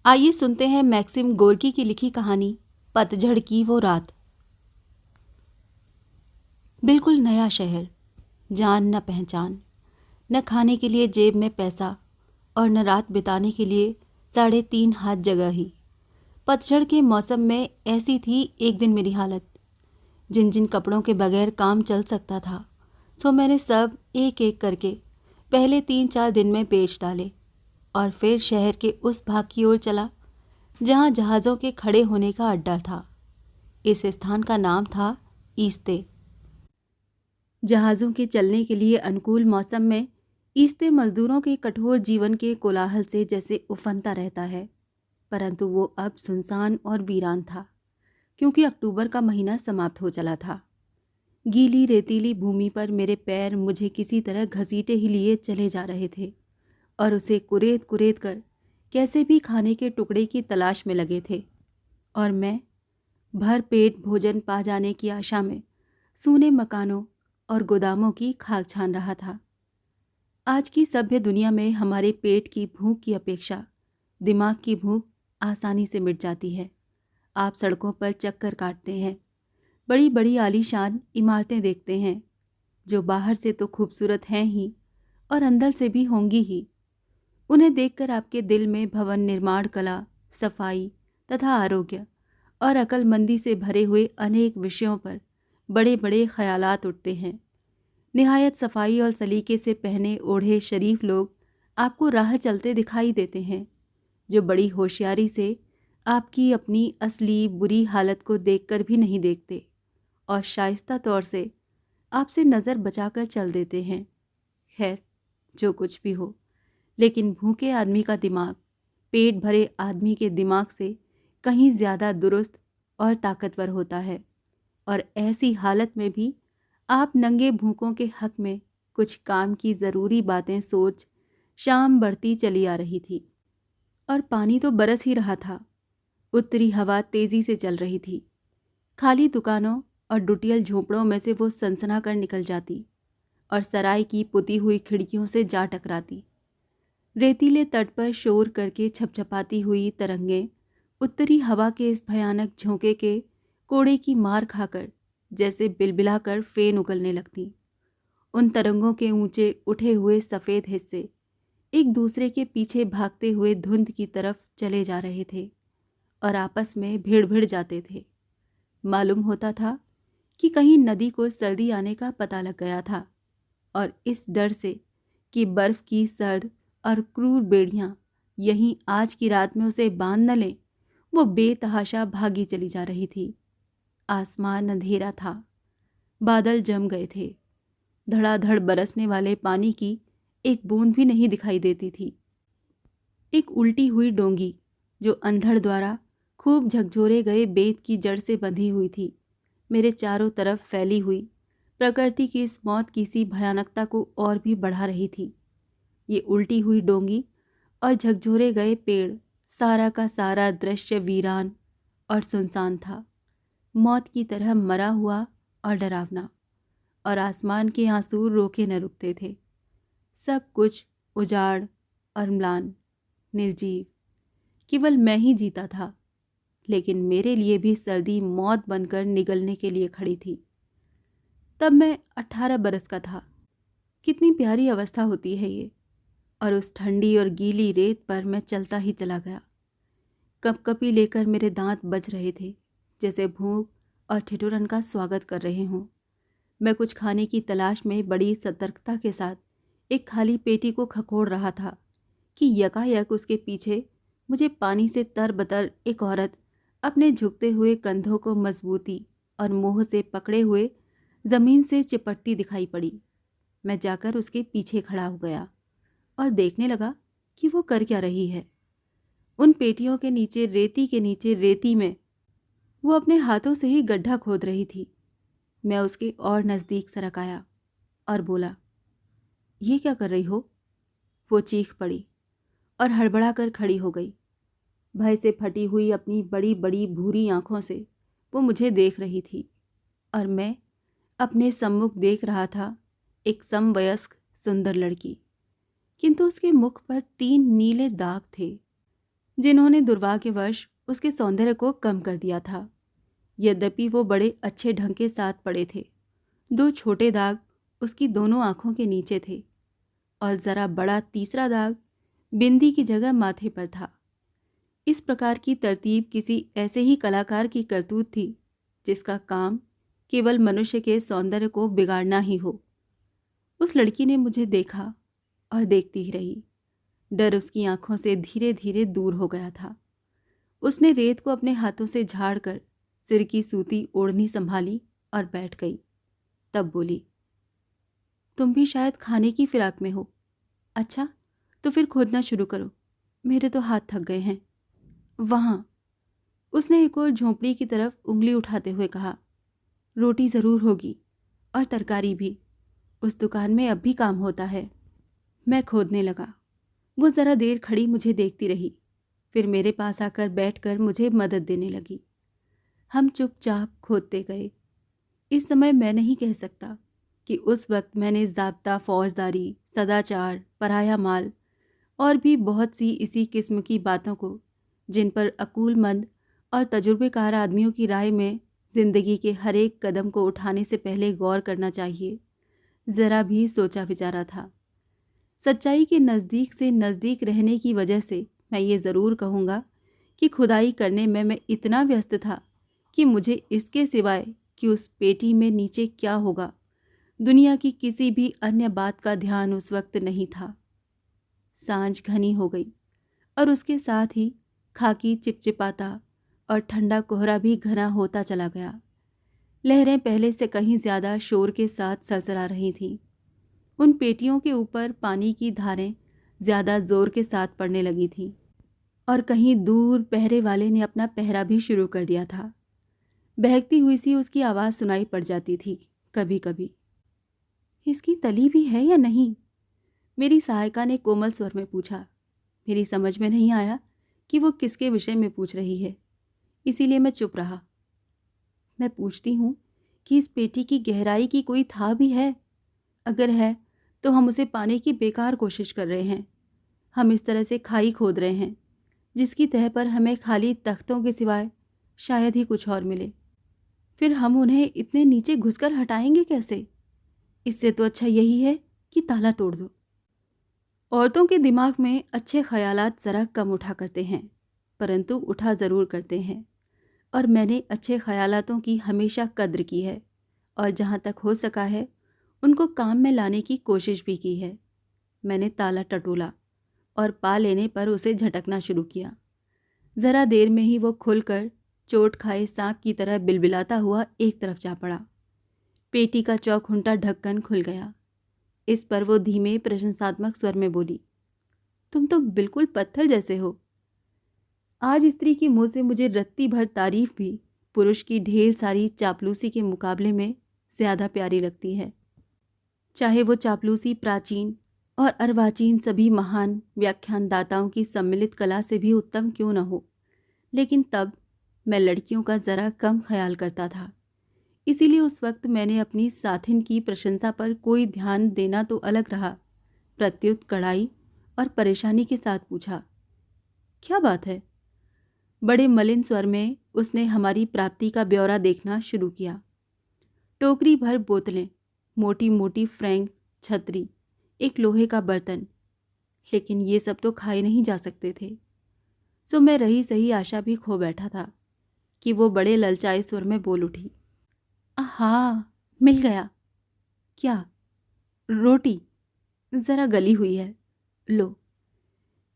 आइए सुनते हैं मैक्सिम गोर्की की लिखी कहानी पतझड़ की वो रात। बिल्कुल नया शहर, जान न पहचान, न खाने के लिए जेब में पैसा और न रात बिताने के लिए 3.5 हाथ जगह ही। पतझड़ के मौसम में ऐसी थी एक दिन मेरी हालत। जिन जिन कपड़ों के बगैर काम चल सकता था सो मैंने सब एक एक करके पहले 3-4 दिन में बेच डाले और फिर शहर के उस भाग की ओर चला जहां जहाज़ों के खड़े होने का अड्डा था। इस स्थान का नाम था ईस्ते। जहाज़ों के चलने के लिए अनुकूल मौसम में ईस्ते मजदूरों के कठोर जीवन के कोलाहल से जैसे उफनता रहता है, परंतु वो अब सुनसान और वीरान था, क्योंकि अक्टूबर का महीना समाप्त हो चला था। गीली रेतीली भूमि पर मेरे पैर मुझे किसी तरह घसीटे ही लिए चले जा रहे थे और उसे कुरेद कुरेद कर कैसे भी खाने के टुकड़े की तलाश में लगे थे, और मैं भर पेट भोजन पा जाने की आशा में सूने मकानों और गोदामों की खाक छान रहा था। आज की सभ्य दुनिया में हमारे पेट की भूख की अपेक्षा दिमाग की भूख आसानी से मिट जाती है। आप सड़कों पर चक्कर काटते हैं, बड़ी बड़ी आलीशान इमारतें देखते हैं जो बाहर से तो खूबसूरत हैं ही और अंदर से भी होंगी ही। उन्हें देखकर आपके दिल में भवन निर्माण कला, सफाई तथा आरोग्य और अक्लमंदी से भरे हुए अनेक विषयों पर बड़े बड़े ख्यालात उठते हैं। निहायत सफाई और सलीके से पहने ओढ़े शरीफ लोग आपको राह चलते दिखाई देते हैं, जो बड़ी होशियारी से आपकी अपनी असली बुरी हालत को देखकर भी नहीं देखते और शाइस्ता तौर से आपसे नज़र बचाकर चल देते हैं। खैर, जो कुछ भी हो, लेकिन भूखे आदमी का दिमाग पेट भरे आदमी के दिमाग से कहीं ज़्यादा दुरुस्त और ताकतवर होता है, और ऐसी हालत में भी आप नंगे भूखों के हक में कुछ काम की ज़रूरी बातें सोच शाम बढ़ती चली आ रही थी। और पानी तो बरस ही रहा था। उत्तरी हवा तेज़ी से चल रही थी। खाली दुकानों और डुटियल झोंपड़ों में से वो सनसना कर निकल जाती और सराय की पुती हुई खिड़कियों से जा टकराती। रेतीले तट पर शोर करके छपछपाती हुई तरंगें उत्तरी हवा के इस भयानक झोंके के कोड़े की मार खाकर जैसे बिलबिलाकर फेन उगलने लगती। उन तरंगों के ऊंचे उठे हुए सफ़ेद हिस्से एक दूसरे के पीछे भागते हुए धुंध की तरफ चले जा रहे थे और आपस में भिड़ भिड़ जाते थे। मालूम होता था कि कहीं नदी को सर्दी आने का पता लग गया था, और इस डर से कि बर्फ़ की सर्द और क्रूर बेड़ियां यहीं आज की रात में उसे बांध न लें, वो बेतहाशा भागी चली जा रही थी। आसमान अंधेरा था, बादल जम गए थे, धड़ाधड़ बरसने वाले पानी की एक बूंद भी नहीं दिखाई देती थी। एक उल्टी हुई डोंगी जो अंधड़ द्वारा खूब झकझोरे गए बेंत की जड़ से बंधी हुई थी, मेरे चारों तरफ फैली हुई प्रकृति की इस मौत की सी भयानकता को और भी बढ़ा रही थी। ये उल्टी हुई डोंगी और झकझोरे गए पेड़, सारा का सारा दृश्य वीरान और सुनसान था, मौत की तरह मरा हुआ और डरावना, और आसमान के आंसू रोके न रुकते थे। सब कुछ उजाड़ और म्लान, निर्जीव। केवल मैं ही जीता था, लेकिन मेरे लिए भी सर्दी मौत बनकर निगलने के लिए खड़ी थी। तब मैं 18 बरस का था। कितनी प्यारी अवस्था होती है ये। और उस ठंडी और गीली रेत पर मैं चलता ही चला गया। कपकपी लेकर मेरे दांत बज रहे थे, जैसे भूख और ठिठुरन का स्वागत कर रहे हों। मैं कुछ खाने की तलाश में बड़ी सतर्कता के साथ एक खाली पेटी को खखोड़ रहा था कि यकायक उसके पीछे मुझे पानी से तरबतर एक औरत अपने झुकते हुए कंधों को मजबूती और मोह से पकड़े हुए ज़मीन से चिपटती दिखाई पड़ी। मैं जाकर उसके पीछे खड़ा हो गया और देखने लगा कि वो कर क्या रही है। उन पेटियों के नीचे रेती में वो अपने हाथों से ही गड्ढा खोद रही थी। मैं उसके और नज़दीक सरक आया और बोला, ये क्या कर रही हो? वो चीख पड़ी और हड़बड़ा कर खड़ी हो गई। भय से फटी हुई अपनी बड़ी बड़ी भूरी आंखों से वो मुझे देख रही थी, और मैं अपने सम्मुख देख रहा था एक समवयस्क सुंदर लड़की, किंतु उसके मुख पर 3 नीले दाग थे। जिन्होंने दुर्भाग्यवश उसके सौंदर्य को कम कर दिया था। यद्यपि वो बड़े अच्छे ढंग के साथ पड़े थे। 2 छोटे दाग उसकी दोनों आंखों के नीचे थे और ज़रा बड़ा तीसरा दाग बिंदी की जगह माथे पर था। इस प्रकार की तरतीब किसी ऐसे ही कलाकार की करतूत थी जिसका काम केवल मनुष्य के सौंदर्य को बिगाड़ना ही हो। उस लड़की ने मुझे देखा और देखती ही रही। डर उसकी आंखों से धीरे धीरे दूर हो गया था। उसने रेत को अपने हाथों से झाड़कर सिर की सूती ओढ़नी संभाली और बैठ गई। तब बोली, तुम भी शायद खाने की फिराक में हो। अच्छा, तो फिर खोदना शुरू करो, मेरे तो हाथ थक गए हैं। वहाँ, उसने एक और झोंपड़ी की तरफ उंगली उठाते हुए कहा, रोटी ज़रूर होगी और तरकारी भी। उस दुकान में अब भी काम होता है। मैं खोदने लगा। वो ज़रा देर खड़ी मुझे देखती रही, फिर मेरे पास आकर बैठकर मुझे मदद देने लगी। हम चुपचाप खोदते गए। इस समय मैं नहीं कह सकता कि उस वक्त मैंने ज़ाब्ता, फौजदारी, सदाचार, पराया माल और भी बहुत सी इसी किस्म की बातों को, जिन पर अकूलमंद और तजुर्बेकार आदमियों की राय में ज़िंदगी के हर एक कदम को उठाने से पहले गौर करना चाहिए, ज़रा भी सोचा विचारा था। सच्चाई के नज़दीक से नज़दीक रहने की वजह से मैं ये ज़रूर कहूँगा कि खुदाई करने में मैं इतना व्यस्त था कि मुझे इसके सिवाय कि उस पेटी में नीचे क्या होगा, दुनिया की किसी भी अन्य बात का ध्यान उस वक्त नहीं था। सांझ घनी हो गई और उसके साथ ही खाकी चिपचिपाता और ठंडा कोहरा भी घना होता चला गया। लहरें पहले से कहीं ज़्यादा शोर के साथ सलसला रही थीं। उन पेटियों के ऊपर पानी की धारें ज़्यादा जोर के साथ पड़ने लगी थीं और कहीं दूर पहरे वाले ने अपना पहरा भी शुरू कर दिया था। बहकती हुई सी उसकी आवाज़ सुनाई पड़ जाती थी कभी कभी। इसकी तली भी है या नहीं? मेरी सहायिका ने कोमल स्वर में पूछा। मेरी समझ में नहीं आया कि वो किसके विषय में पूछ रही है, इसीलिए मैं चुप रहा। मैं पूछती हूँ कि इस पेटी की गहराई की कोई था भी है? अगर है तो हम उसे पाने की बेकार कोशिश कर रहे हैं। हम इस तरह से खाई खोद रहे हैं जिसकी तह पर हमें खाली तख्तों के सिवाय शायद ही कुछ और मिले। फिर हम उन्हें इतने नीचे घुसकर हटाएंगे कैसे? इससे तो अच्छा यही है कि ताला तोड़ दो। औरतों के दिमाग में अच्छे ख्यालात ज़रा कम उठा करते हैं, परंतु उठा ज़रूर करते हैं, और मैंने अच्छे ख्यालातों की हमेशा कद्र की है और जहाँ तक हो सका है उनको काम में लाने की कोशिश भी की है। मैंने ताला टटोला और पा लेने पर उसे झटकना शुरू किया। ज़रा देर में ही वो खुलकर चोट खाए सांप की तरह बिलबिलाता हुआ एक तरफ जा पड़ा। पेटी का चौखुंटा ढक्कन खुल गया। इस पर वो धीमे प्रशंसात्मक स्वर में बोली, तुम तो बिल्कुल पत्थर जैसे हो। आज स्त्री की मुँह से मुझे रत्ती भर तारीफ भी पुरुष की ढेर सारी चापलूसी के मुकाबले में ज़्यादा प्यारी लगती है। चाहे वो चापलूसी प्राचीन और अर्वाचीन सभी महान व्याख्यानदाताओं की सम्मिलित कला से भी उत्तम क्यों न हो, लेकिन तब मैं लड़कियों का ज़रा कम ख्याल करता था। इसीलिए उस वक्त मैंने अपनी साथिन की प्रशंसा पर कोई ध्यान देना तो अलग रहा, प्रत्युत कड़ाई और परेशानी के साथ पूछा, क्या बात है? बड़े मलिन स्वर में उसने हमारी प्राप्ति का ब्यौरा देखना शुरू किया। टोकरी भर बोतलें, मोटी मोटी फ्रैंक, छतरी, एक लोहे का बर्तन, लेकिन ये सब तो खाए नहीं जा सकते थे। सो मैं रही सही आशा भी खो बैठा था कि वो बड़े ललचाए स्वर में बोल उठी, आहा, मिल गया। क्या? रोटी, ज़रा गली हुई है, लो।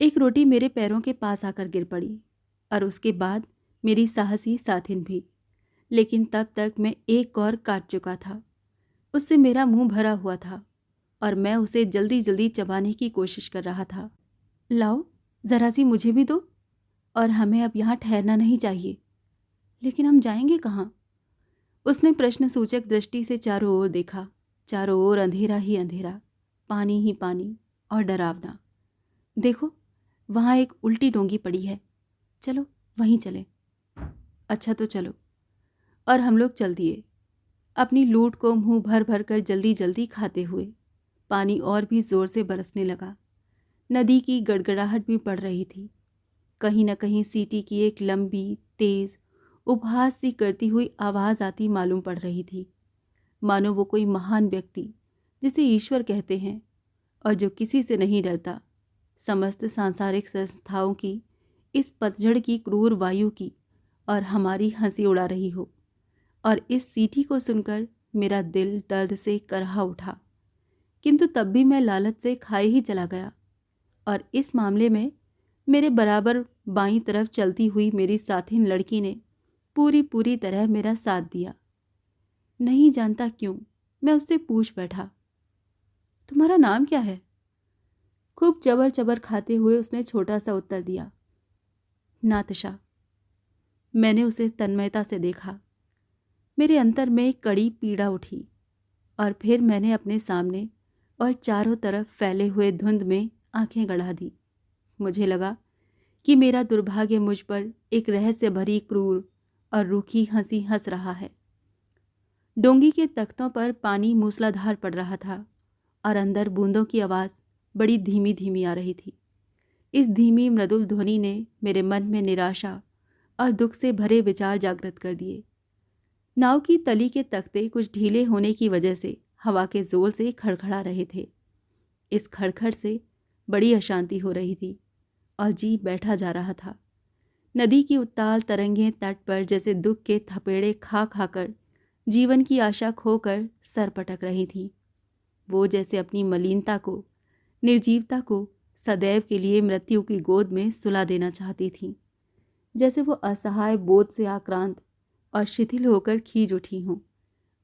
एक रोटी मेरे पैरों के पास आकर गिर पड़ी और उसके बाद मेरी साहसी साथिन भी, लेकिन तब तक मैं एक और काट चुका था। उससे मेरा मुंह भरा हुआ था और मैं उसे जल्दी जल्दी चबाने की कोशिश कर रहा था। लाओ, ज़रा सी मुझे भी दो, और हमें अब यहाँ ठहरना नहीं चाहिए। लेकिन हम जाएंगे कहाँ? उसने प्रश्नसूचक दृष्टि से चारों ओर देखा। चारों ओर अंधेरा ही अंधेरा, पानी ही पानी और डरावना। देखो, वहाँ एक उल्टी डोंगी पड़ी है, चलो वहीं चलें। अच्छा तो चलो। और हम लोग चल दिए, अपनी लूट को मुंह भर भर कर जल्दी जल्दी खाते हुए। पानी और भी ज़ोर से बरसने लगा। नदी की गड़गड़ाहट भी बढ़ रही थी। कहीं न कहीं सीटी की एक लंबी, तेज, उपहास सी करती हुई आवाज़ आती मालूम पड़ रही थी। मानो वो कोई महान व्यक्ति, जिसे ईश्वर कहते हैं और जो किसी से नहीं डरता, समस्त सांसारिक संस्थाओं की, इस पतझड़ की क्रूर वायु की और हमारी हंसी उड़ा रही हो। और इस सीटी को सुनकर मेरा दिल दर्द से करहा उठा, किंतु तब भी मैं लालच से खाए ही चला गया। और इस मामले में मेरे बराबर बाईं तरफ चलती हुई मेरी साथिन लड़की ने पूरी तरह मेरा साथ दिया। नहीं जानता क्यों मैं उससे पूछ बैठा, तुम्हारा नाम क्या है? खूब चबर चबर खाते हुए उसने छोटा सा उत्तर दिया, नातशा। मैंने उसे तन्मयता से देखा। मेरे अंतर में कड़ी पीड़ा उठी और फिर मैंने अपने सामने और चारों तरफ फैले हुए धुंध में आंखें गड़ा दी। मुझे लगा कि मेरा दुर्भाग्य मुझ पर एक रहस्य भरी क्रूर और रूखी हंसी हंस रहा है। डोंगी के तख्तों पर पानी मूसलाधार पड़ रहा था और अंदर बूंदों की आवाज़ बड़ी धीमी धीमी आ रही थी। इस धीमी मृदुल ध्वनि ने मेरे मन में निराशा और दुख से भरे विचार जागृत कर दिए। नाव की तली के तख्ते कुछ ढीले होने की वजह से हवा के जोर से खड़खड़ा रहे थे। इस खड़खड़ से बड़ी अशांति हो रही थी और जी बैठा जा रहा था। नदी की उत्ताल तरंगें तट पर जैसे दुख के थपेड़े खा खाकर जीवन की आशा खोकर सर पटक रही थीं। वो जैसे अपनी मलिनता को, निर्जीवता को सदैव के लिए मृत्यु की गोद में सुला देना चाहती थीं। जैसे वो असहाय बोझ से आक्रांत और शिथिल होकर खींच उठी हों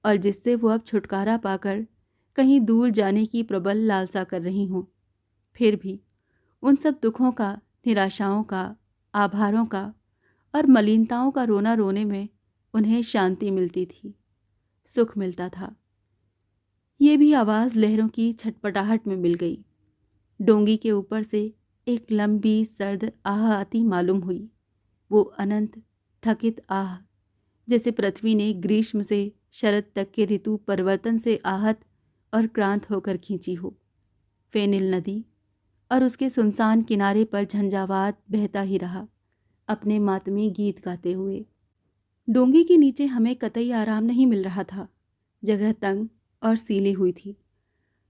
और जिससे वो अब छुटकारा पाकर कहीं दूर जाने की प्रबल लालसा कर रही हों। फिर भी उन सब दुखों का, निराशाओं का, आभारों का और मलिनताओं का रोना रोने में उन्हें शांति मिलती थी, सुख मिलता था। ये भी आवाज़ लहरों की छटपटाहट में मिल गई। डोंगी के ऊपर से एक लंबी सर्द आह आती मालूम हुई। वो अनंत थकित आह, जैसे पृथ्वी ने ग्रीष्म से शरद तक के ऋतु परिवर्तन से आहत और क्रांत होकर खींची हो। फेनिल नदी और उसके सुनसान किनारे पर झंझावात बहता ही रहा, अपने मातमी गीत गाते हुए। डोंगी के नीचे हमें कतई आराम नहीं मिल रहा था। जगह तंग और सीली हुई थी।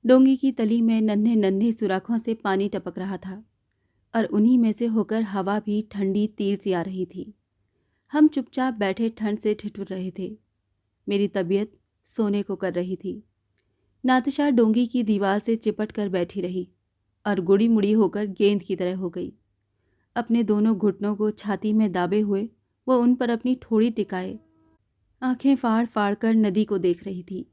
डोंगी की तली में नन्हे नन्हे सुराखों से पानी टपक रहा था और उन्हीं में से होकर हवा भी ठंडी तीर सी आ रही थी। हम चुपचाप बैठे ठंड से ठिठुर रहे थे। मेरी तबीयत सोने को कर रही थी। नातशा डोंगी की दीवार से चिपट कर बैठी रही और गुड़ी मुड़ी होकर गेंद की तरह हो गई। अपने दोनों घुटनों को छाती में दाबे हुए वो उन पर अपनी ठोड़ी टिकाए आंखें फाड़ फाड़ कर नदी को देख रही थी।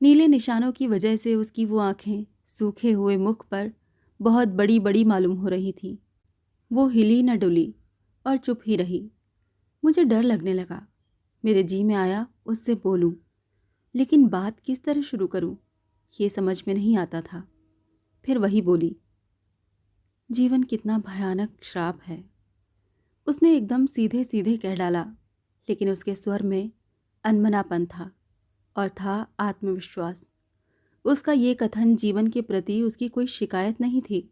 नीले निशानों की वजह से उसकी वो आंखें सूखे हुए मुख पर बहुत बड़ी बड़ी मालूम हो रही थीं। वो हिली न डुली और चुप ही रही। मुझे डर लगने लगा। मेरे जी में आया उससे बोलूं, लेकिन बात किस तरह शुरू करूं, ये समझ में नहीं आता था। फिर वही बोली, जीवन कितना भयानक श्राप है। उसने एकदम सीधे सीधे कह डाला, लेकिन उसके स्वर में अनमनापन था और था आत्मविश्वास। उसका ये कथन जीवन के प्रति उसकी कोई शिकायत नहीं थी।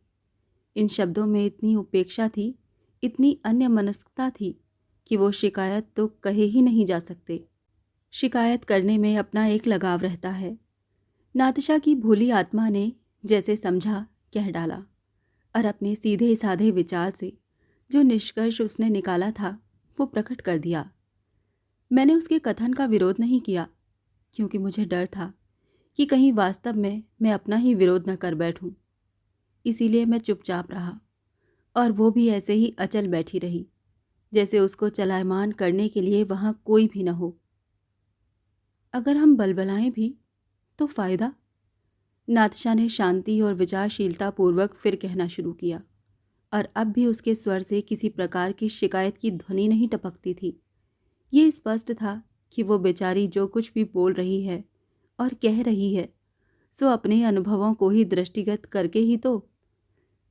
इन शब्दों में इतनी उपेक्षा थी, इतनी अन्यमनस्कता थी कि वो शिकायत तो कहे ही नहीं जा सकते। शिकायत करने में अपना एक लगाव रहता है। नातशा की भोली आत्मा ने जैसे समझा कह डाला और अपने सीधे साधे विचार से जो निष्कर्ष उसने निकाला था वो प्रकट कर दिया। मैंने उसके कथन का विरोध नहीं किया, क्योंकि मुझे डर था कि कहीं वास्तव में मैं अपना ही विरोध न कर बैठूं। इसीलिए मैं चुपचाप रहा और वो भी ऐसे ही अचल बैठी रही, जैसे उसको चलायमान करने के लिए वहाँ कोई भी न हो। अगर हम बलबलाएं भी तो फ़ायदा? नातशा ने शांति और विचारशीलता पूर्वक फिर कहना शुरू किया, और अब भी उसके स्वर से किसी प्रकार की शिकायत की ध्वनि नहीं टपकती थी। ये स्पष्ट था कि वो बेचारी जो कुछ भी बोल रही है और कह रही है सो अपने अनुभवों को ही दृष्टिगत करके ही तो।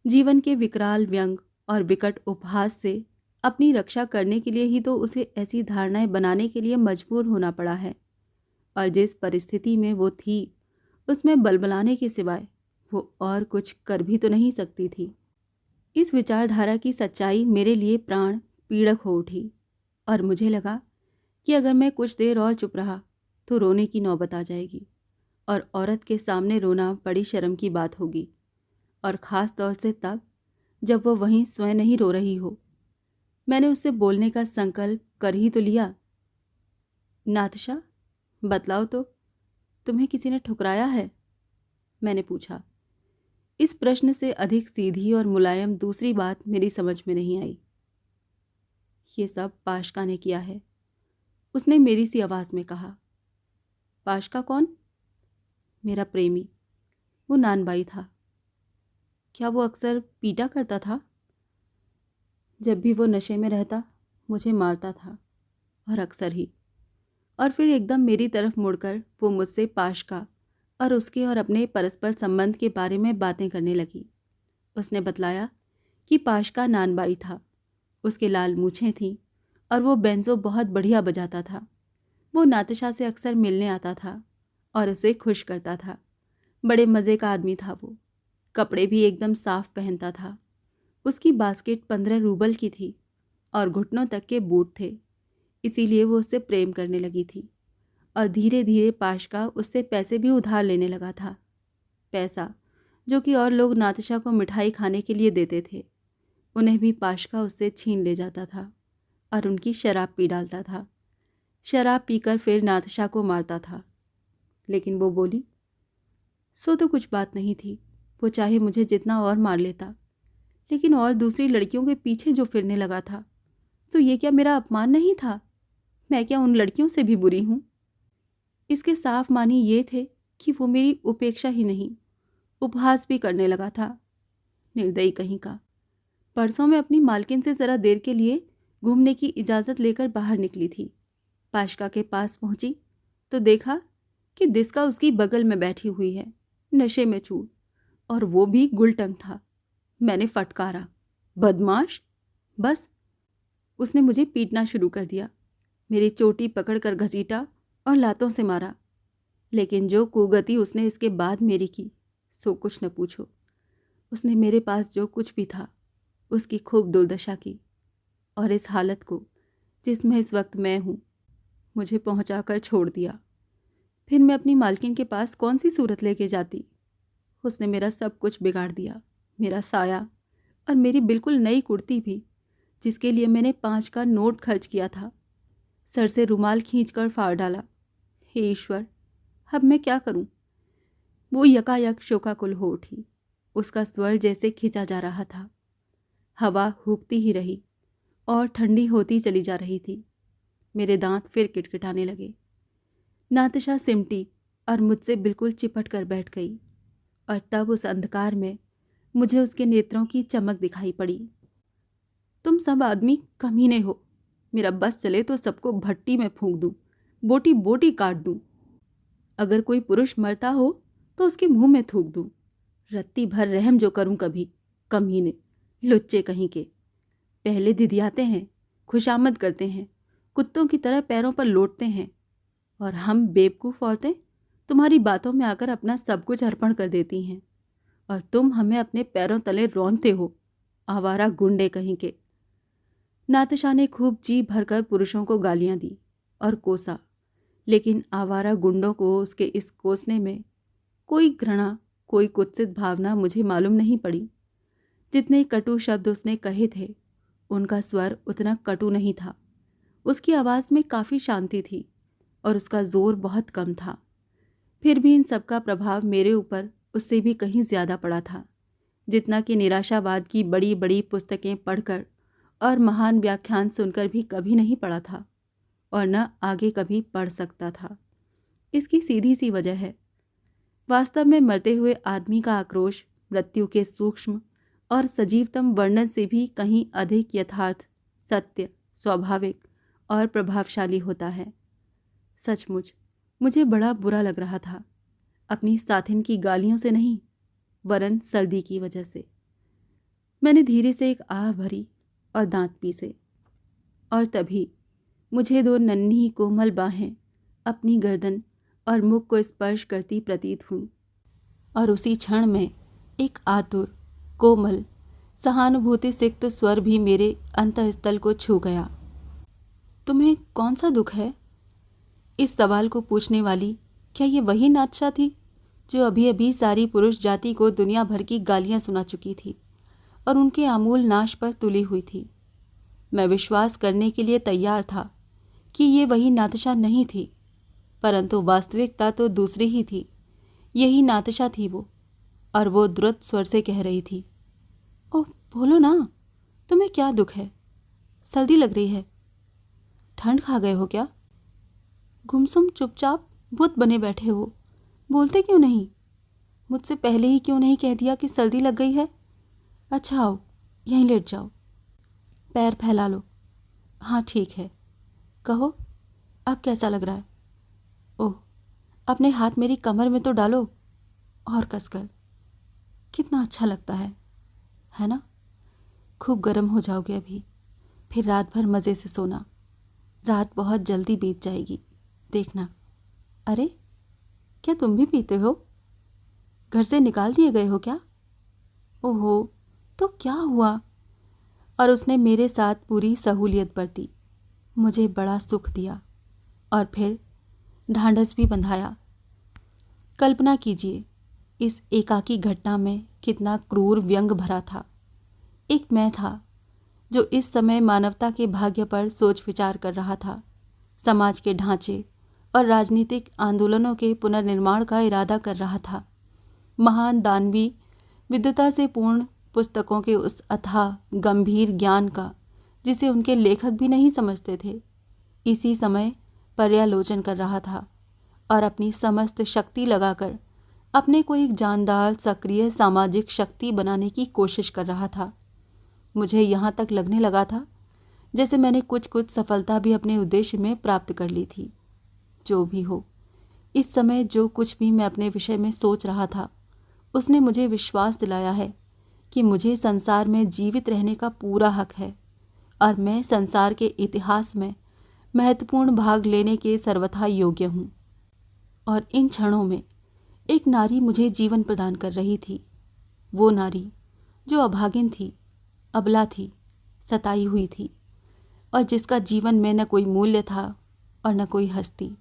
जीवन के विकराल व्यंग और विकट उपहास से अपनी रक्षा करने के लिए ही तो उसे ऐसी धारणाएं बनाने के लिए मजबूर होना पड़ा है। और जिस परिस्थिति में वो थी उसमें बलबलाने के सिवाय वो और कुछ कर भी तो नहीं सकती थी। इस विचारधारा की सच्चाई मेरे लिए प्राण पीड़क हो उठी और मुझे लगा कि अगर मैं कुछ देर और चुप रहा तो रोने की नौबत आ जाएगी और औरत के सामने रोना बड़ी शर्म की बात होगी, और ख़ास तौर से तब जब वो वहीं स्वयं नहीं रो रही हो। मैंने उससे बोलने का संकल्प कर ही तो लिया। नातशा, बतलाओ तो, तुम्हें किसी ने ठुकराया है? मैंने पूछा। इस प्रश्न से अधिक सीधी और मुलायम दूसरी बात मेरी समझ में नहीं आई। ये सब पाशका ने किया है, उसने मेरी सी आवाज़ में कहा। पाशका कौन? मेरा प्रेमी, वो नानबाई था। क्या वो अक्सर पीटा करता था? जब भी वो नशे में रहता मुझे मारता था, और अक्सर ही। और फिर एकदम मेरी तरफ मुड़कर वो मुझसे पाशका और उसके और अपने परस्पर संबंध के बारे में बातें करने लगी। उसने बतलाया कि पाशका नानबाई था, उसके लाल मूछें थीं और वो बेंजो बहुत बढ़िया बजाता था। वो नातशा से अक्सर मिलने आता था और उसे खुश करता था। बड़े मज़े का आदमी था वो। कपड़े भी एकदम साफ पहनता था। उसकी बास्केट 15 रूबल की थी और घुटनों तक के बूट थे, इसीलिए वो उससे प्रेम करने लगी थी। और धीरे धीरे पाशका उससे पैसे भी उधार लेने लगा था। पैसा जो कि और लोग नातशा को मिठाई खाने के लिए देते थे, उन्हें भी पाशका उससे छीन ले जाता था और उनकी शराब पी डालता था। शराब पीकर फिर नातशा को मारता था। लेकिन वो बोली, सो तो कुछ बात नहीं थी, वो चाहे मुझे जितना और मार लेता, लेकिन और दूसरी लड़कियों के पीछे जो फिरने लगा था, सो ये क्या मेरा अपमान नहीं था? मैं क्या उन लड़कियों से भी बुरी हूँ? इसके साफ मानी ये थे कि वो मेरी उपेक्षा ही नहीं, उपहास भी करने लगा था। निर्दयी कहीं का। परसों मैं अपनी मालकिन से ज़रा देर के लिए घूमने की इजाज़त लेकर बाहर निकली थी। पाशका के पास पहुंची तो देखा कि दिस्का उसकी बगल में बैठी हुई है, नशे में चूर, और वो भी गुलटंग था। मैंने फटकारा, बदमाश! बस उसने मुझे पीटना शुरू कर दिया। मेरी चोटी पकड़कर घसीटा और लातों से मारा। लेकिन जो कुगति उसने इसके बाद मेरी की, सो कुछ न पूछो। उसने मेरे पास जो कुछ भी था उसकी खूब दुर्दशा की, और इस हालत को जिसमें इस वक्त मैं हूँ मुझे पहुँचाकर छोड़ दिया। फिर मैं अपनी मालकिन के पास कौन सी सूरत लेके जाती? उसने मेरा सब कुछ बिगाड़ दिया, मेरा साया और मेरी बिल्कुल नई कुर्ती भी, जिसके लिए मैंने 5 का नोट खर्च किया था। सर से रुमाल खींचकर फाड़ डाला। हे ईश्वर, अब मैं क्या करूं? वो यकायक शोकाकुल हो उठी। उसका स्वर जैसे खिंचा जा रहा था। हवा हुकती ही रही और ठंडी होती चली जा रही थी। मेरे दांत फिर किटकिटाने लगे। नातशा सिमटी और मुझसे बिल्कुल चिपट कर बैठ गई, और तब उस अंधकार में मुझे उसके नेत्रों की चमक दिखाई पड़ी। तुम सब आदमी कमीने हो। मेरा बस चले तो सबको भट्टी में फूंक दूं, बोटी बोटी काट दूं। अगर कोई पुरुष मरता हो तो उसके मुंह में थूक दूं। रत्ती भर रहम जो करूं कभी, कमीने, लुच्चे कहीं के। पहले धिधियाते हैं, खुशामद करते हैं, कुत्तों की तरह पैरों पर लौटते हैं, और हम बेवकूफ़ औरतें तुम्हारी बातों में आकर अपना सब कुछ अर्पण कर देती हैं, और तुम हमें अपने पैरों तले रौंदते हो, आवारा गुंडे कहीं के। नातशा ने खूब जी भरकर पुरुषों को गालियां दी और कोसा, लेकिन आवारा गुंडों को उसके इस कोसने में कोई घृणा, कोई कुत्सित भावना मुझे मालूम नहीं पड़ी। जितने कटु शब्द उसने कहे थे, उनका स्वर उतना कटु नहीं था। उसकी आवाज़ में काफ़ी शांति थी और उसका जोर बहुत कम था। फिर भी इन सब का प्रभाव मेरे ऊपर उससे भी कहीं ज़्यादा पड़ा था, जितना कि निराशावाद की बड़ी बड़ी पुस्तकें पढ़कर और महान व्याख्यान सुनकर भी कभी नहीं पड़ा था, और न आगे कभी पढ़ सकता था। इसकी सीधी सी वजह है, वास्तव में मरते हुए आदमी का आक्रोश मृत्यु के सूक्ष्म और सजीवतम वर्णन से भी कहीं अधिक यथार्थ, सत्य, स्वाभाविक और प्रभावशाली होता है। सचमुच मुझे बड़ा बुरा लग रहा था, अपनी साथिन की गालियों से नहीं, वरन सर्दी की वजह से। मैंने धीरे से एक आह भरी और दांत पीसे, और तभी मुझे 2 नन्ही कोमल बाहें अपनी गर्दन और मुख को स्पर्श करती प्रतीत हुई, और उसी क्षण में एक आतुर, कोमल, सहानुभूति सिक्त स्वर भी मेरे अंतःस्थल को छू गया। तुम्हें कौन सा दुख है? इस सवाल को पूछने वाली क्या ये वही नातशा थी जो अभी अभी सारी पुरुष जाति को दुनिया भर की गालियां सुना चुकी थी और उनके आमूल नाश पर तुली हुई थी? मैं विश्वास करने के लिए तैयार था कि ये वही नातशा नहीं थी, परंतु वास्तविकता तो दूसरी ही थी। यही नातशा थी वो, और वो द्रुत स्वर से कह रही थी, ओह बोलो ना, तुम्हें क्या दुख है? सर्दी लग रही है? ठंड खा गए हो क्या? गुमसुम चुपचाप बुत बने बैठे हो, बोलते क्यों नहीं? मुझसे पहले ही क्यों नहीं कह दिया कि सर्दी लग गई है? अच्छा आओ, यहीं लेट जाओ, पैर फैला लो। हाँ ठीक है, कहो अब कैसा लग रहा है? ओह, अपने हाथ मेरी कमर में तो डालो, और कसकर। कितना अच्छा लगता है ना? खूब गर्म हो जाओगे अभी, फिर रात भर मज़े से सोना। रात बहुत जल्दी बीत जाएगी, देखना। अरे क्या तुम भी पीते हो? घर से निकाल दिए गए हो क्या? ओहो, तो क्या हुआ? और उसने मेरे साथ पूरी सहूलियत बरती, मुझे बड़ा सुख दिया और फिर ढांढस भी बंधाया। कल्पना कीजिए, इस एकाकी घटना में कितना क्रूर व्यंग भरा था। एक मैं था जो इस समय मानवता के भाग्य पर सोच विचार कर रहा था, समाज के ढांचे और राजनीतिक आंदोलनों के पुनर्निर्माण का इरादा कर रहा था। महान दानवी विद्वता से पूर्ण पुस्तकों के उस अथाह गंभीर ज्ञान का जिसे उनके लेखक भी नहीं समझते थे, इसी समय पर्यालोचन कर रहा था और अपनी समस्त शक्ति लगाकर अपने को एक जानदार सक्रिय सामाजिक शक्ति बनाने की कोशिश कर रहा था। मुझे यहाँ तक लगने लगा था जैसे मैंने कुछ कुछ सफलता भी अपने उद्देश्य में प्राप्त कर ली थी। जो भी हो, इस समय जो कुछ भी मैं अपने विषय में सोच रहा था, उसने मुझे विश्वास दिलाया है कि मुझे संसार में जीवित रहने का पूरा हक है और मैं संसार के इतिहास में महत्वपूर्ण भाग लेने के सर्वथा योग्य हूँ। और इन क्षणों में एक नारी मुझे जीवन प्रदान कर रही थी। वो नारी जो अभागिन थी, अबला थी, सताई हुई थी, और जिसका जीवन में न कोई मूल्य था और न कोई हस्ती,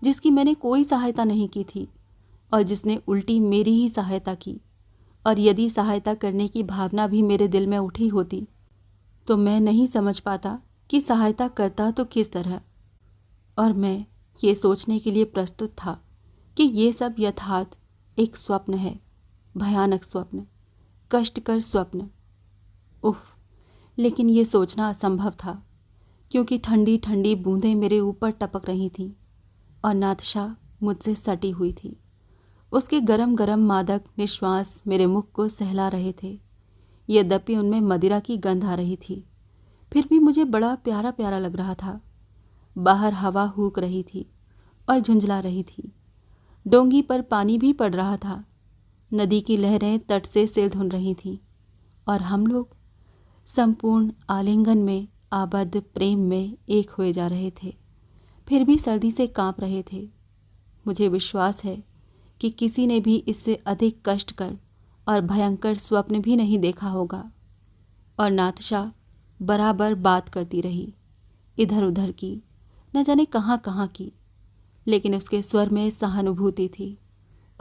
जिसकी मैंने कोई सहायता नहीं की थी और जिसने उल्टी मेरी ही सहायता की। और यदि सहायता करने की भावना भी मेरे दिल में उठी होती तो मैं नहीं समझ पाता कि सहायता करता तो किस तरह। और मैं ये सोचने के लिए प्रस्तुत था कि ये सब यथार्थ एक स्वप्न है, भयानक स्वप्न, कष्टकर स्वप्न। उफ, लेकिन ये सोचना असंभव था क्योंकि ठंडी ठंडी बूंदें मेरे ऊपर टपक रही थीं और नातशा मुझसे सटी हुई थी। उसके गरम गरम मादक निश्वास मेरे मुख को सहला रहे थे। यद्यपि उनमें मदिरा की गंध आ रही थी, फिर भी मुझे बड़ा प्यारा प्यारा लग रहा था। बाहर हवा हूक रही थी और झुंझला रही थी। डोंगी पर पानी भी पड़ रहा था। नदी की लहरें तट से सिर धुन रही थीं और हम लोग संपूर्ण आलिंगन में आबद्ध प्रेम में एक हुए जा रहे थे, फिर भी सर्दी से कांप रहे थे। मुझे विश्वास है कि किसी ने भी इससे अधिक कष्टकर और भयंकर स्वप्न भी नहीं देखा होगा। और नातशा बराबर बात करती रही, इधर उधर की, न जाने कहाँ कहाँ की, लेकिन उसके स्वर में सहानुभूति थी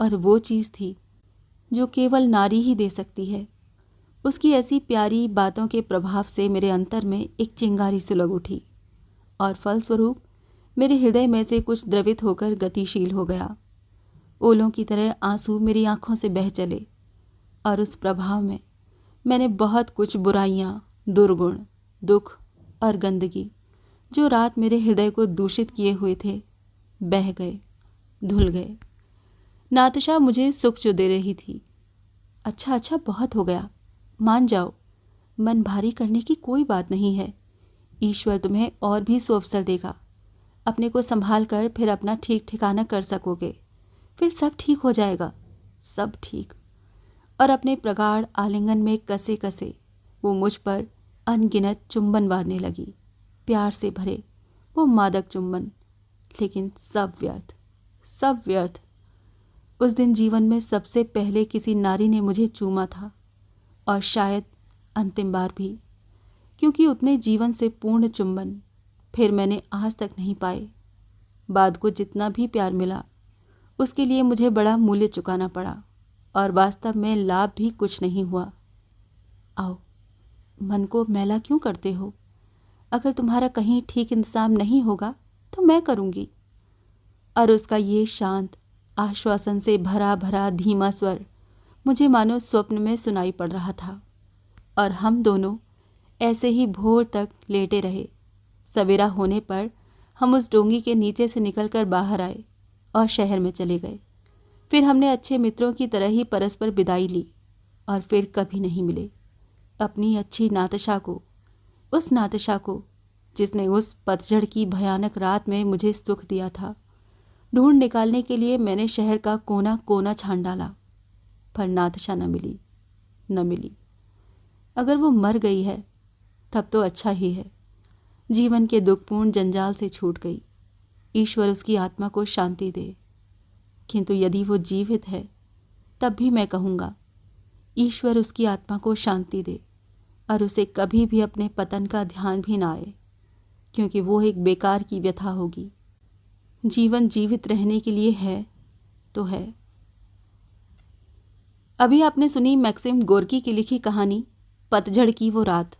और वो चीज़ थी जो केवल नारी ही दे सकती है। उसकी ऐसी प्यारी बातों के प्रभाव से मेरे अंतर में एक चिंगारी सुलग उठी और फलस्वरूप मेरे हृदय में से कुछ द्रवित होकर गतिशील हो गया। ओलों की तरह आंसू मेरी आंखों से बह चले और उस प्रभाव में मैंने बहुत कुछ बुराइयां, दुर्गुण, दुख और गंदगी जो रात मेरे हृदय को दूषित किए हुए थे, बह गए, धुल गए। नातशा मुझे सुख जो दे रही थी। अच्छा अच्छा, बहुत हो गया, मान जाओ, मन भारी करने की कोई बात नहीं है। ईश्वर तुम्हें और भी सुअवसर देगा। अपने को संभाल कर फिर अपना ठीक ठिकाना कर सकोगे, फिर सब ठीक हो जाएगा, सब ठीक। और अपने प्रगाढ़ आलिंगन में कसे कसे वो मुझ पर अनगिनत चुंबन वारने लगी, प्यार से भरे वो मादक चुंबन। लेकिन सब व्यर्थ, सब व्यर्थ। उस दिन जीवन में सबसे पहले किसी नारी ने मुझे चूमा था और शायद अंतिम बार भी, क्योंकि उतने जीवन से पूर्ण चुंबन फिर मैंने आज तक नहीं पाए। बाद को जितना भी प्यार मिला उसके लिए मुझे बड़ा मूल्य चुकाना पड़ा और वास्तव में लाभ भी कुछ नहीं हुआ। आओ, मन को मैला क्यों करते हो? अगर तुम्हारा कहीं ठीक इंतजाम नहीं होगा तो मैं करूँगी। और उसका ये शांत, आश्वासन से भरा भरा धीमा स्वर मुझे मानो स्वप्न में सुनाई पड़ रहा था। और हम दोनों ऐसे ही भोर तक लेटे रहे। सवेरा होने पर हम उस डोंगी के नीचे से निकलकर बाहर आए और शहर में चले गए। फिर हमने अच्छे मित्रों की तरह ही परस्पर विदाई ली और फिर कभी नहीं मिले। अपनी अच्छी नातशा को, उस नातशा को जिसने उस पतझड़ की भयानक रात में मुझे सुख दिया था, ढूंढ निकालने के लिए मैंने शहर का कोना कोना छान डाला, पर नातशा न मिली, न मिली। अगर वो मर गई है तब तो अच्छा ही है, जीवन के दुखपूर्ण जंजाल से छूट गई। ईश्वर उसकी आत्मा को शांति दे। किंतु यदि वो जीवित है तब भी मैं कहूँगा, ईश्वर उसकी आत्मा को शांति दे और उसे कभी भी अपने पतन का ध्यान भी ना आए, क्योंकि वो एक बेकार की व्यथा होगी। जीवन जीवित रहने के लिए है तो है। अभी आपने सुनी मैक्सिम गोर्की की लिखी कहानी पतझड़ की वो रात।